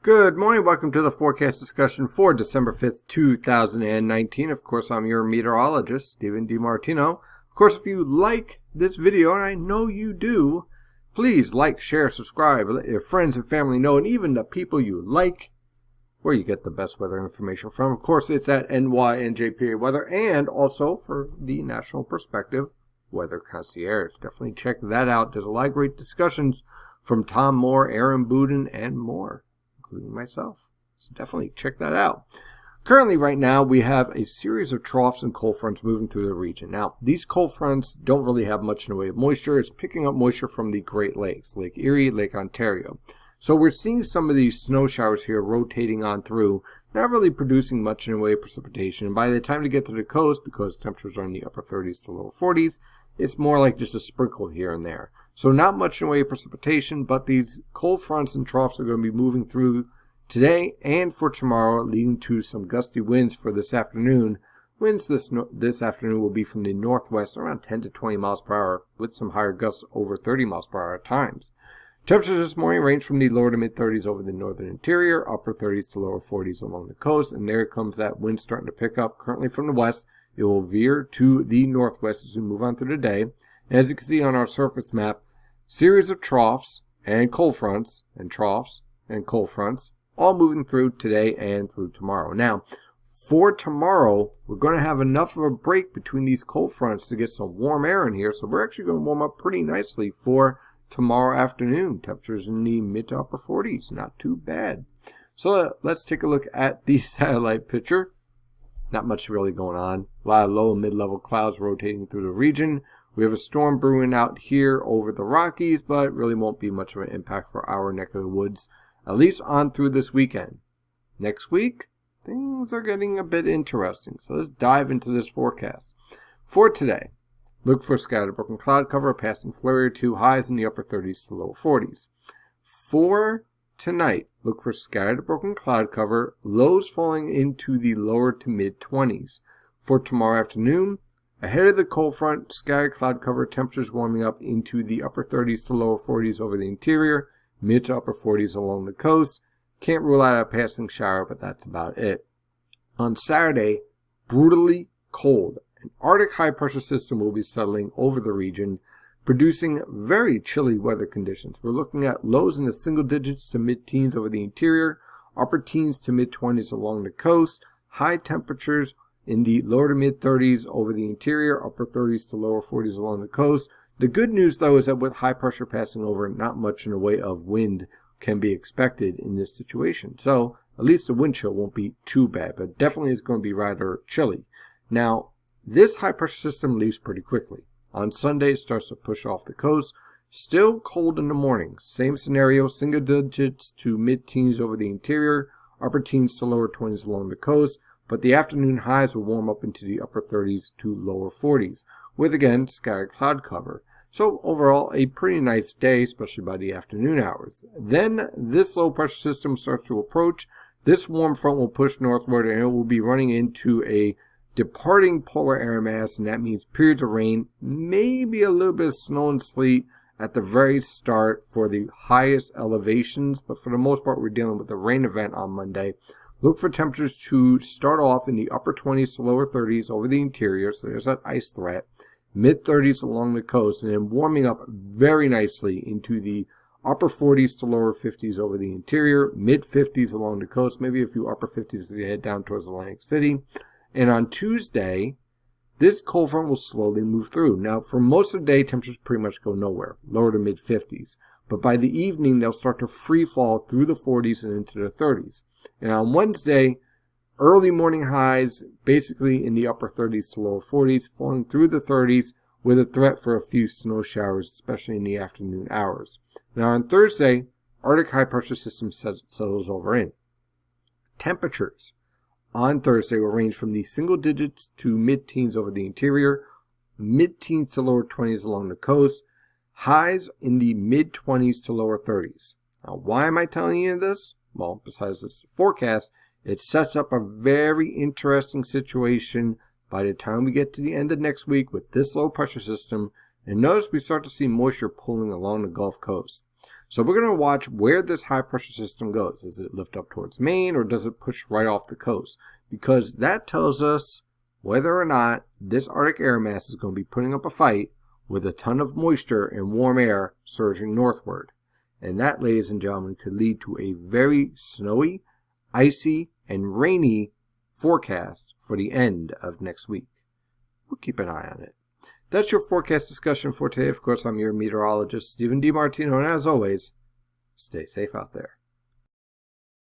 Good morning. Welcome to the forecast discussion for December 5th, 2019. Of course, I'm your meteorologist, Steven DiMartino. Of course, if you like this video, and I know you do, please like, share, subscribe, let your friends and family know, and even the people you like, where you get the best weather information from. Of course, it's at NYNJ Weather, and also for the National Perspective, Weather Concierge. Definitely check that out. There's a lot of great discussions from Tom Moore, Erin Budden, and more, including myself. So definitely check that out. Currently, right now, we have a series of troughs and cold fronts moving through the region. Now, these cold fronts don't really have much in the way of moisture. It's picking up moisture from the Great Lakes, Lake Erie, Lake Ontario. So we're seeing some of these snow showers here rotating on through, not really producing much in the way of precipitation. And by the time they get to the coast, because temperatures are in the upper 30s to lower 40s, it's more like just a sprinkle here and there. So not much in the way of precipitation, but these cold fronts and troughs are going to be moving through today and for tomorrow, leading to some gusty winds for this afternoon. Winds this afternoon will be from the northwest around 10 to 20 miles per hour, with some higher gusts over 30 miles per hour at times. Temperatures this morning range from the lower to mid 30s over the northern interior, upper 30s to lower 40s along the coast, and there comes that wind starting to pick up. Currently from the west, it will veer to the northwest as we move on through the day. And as you can see on our surface map, series of troughs and cold fronts and troughs and cold fronts all moving through today and through tomorrow. Now, for tomorrow, we're going to have enough of a break between these cold fronts to get some warm air in here, so we're actually going to warm up pretty nicely for tomorrow afternoon. Temperatures in the mid to upper 40s, not too bad. So let's take a look at the satellite picture. Not much really going on. A lot of low and mid-level clouds rotating through the region. We have a storm brewing out here over the Rockies, but it really won't be much of an impact for our neck of the woods, at least on through this weekend. Next week, things are getting a bit interesting. So let's dive into this forecast. For today, look for scattered broken cloud cover, a passing flurry or two, highs in the upper 30s to lower 40s. For tonight, look for scattered broken cloud cover, lows falling into the lower to mid 20s. For tomorrow afternoon, ahead of the cold front, scattered cloud cover, temperatures warming up into the upper 30s to lower 40s over the interior, mid to upper 40s along the coast. Can't rule out a passing shower, but that's about it. On Saturday, brutally cold. An Arctic high-pressure system will be settling over the region, producing very chilly weather conditions. We're looking at lows in the single digits to mid-teens over the interior, upper teens to mid-20s along the coast, high temperatures in the lower to mid-30s over the interior, upper 30s to lower 40s along the coast. The good news, though, is that with high pressure passing over, not much in the way of wind can be expected in this situation. So at least the wind chill won't be too bad, but definitely is going to be rather chilly. Now, this high pressure system leaves pretty quickly. On Sunday, it starts to push off the coast. Still cold in the morning. Same scenario, single digits to mid-teens over the interior, upper teens to lower 20s along the coast. But the afternoon highs will warm up into the upper 30s to lower 40s, with again scattered cloud cover. So overall, a pretty nice day, especially by the afternoon hours. Then this low pressure system starts to approach. This warm front will push northward, and it will be running into a departing polar air mass, and that means periods of rain, maybe a little bit of snow and sleet at the very start for the highest elevations. But for the most part, we're dealing with a rain event on Monday. Look for temperatures to start off in the upper 20s to lower 30s over the interior, so there's that ice threat. Mid-30s along the coast, and then warming up very nicely into the upper 40s to lower 50s over the interior, mid-50s along the coast, maybe a few upper 50s as you head down towards Atlantic City. And on Tuesday, this cold front will slowly move through. Now, for most of the day, temperatures pretty much go nowhere, lower to mid-50s. But by the evening, they'll start to free fall through the 40s and into the 30s. And on Wednesday, early morning highs basically in the upper 30s to lower 40s, falling through the 30s with a threat for a few snow showers, especially in the afternoon hours. Now on Thursday, Arctic high pressure system settles over in. Temperatures on Thursday will range from the single digits to mid-teens over the interior, mid-teens to lower 20s along the coast, highs in the mid-20s to lower 30s. Now why am I telling you this? Well, besides this forecast, it sets up a very interesting situation by the time we get to the end of next week with this low pressure system. And notice we start to see moisture pulling along the Gulf Coast. So we're going to watch where this high pressure system goes. Does it lift up towards Maine or does it push right off the coast? Because that tells us whether or not this Arctic air mass is going to be putting up a fight with a ton of moisture and warm air surging northward. And that, ladies and gentlemen, could lead to a very snowy, icy, and rainy forecast for the end of next week. We'll keep an eye on it. That's your forecast discussion for today. Of course, I'm your meteorologist, Steven DiMartino, and as always, stay safe out there.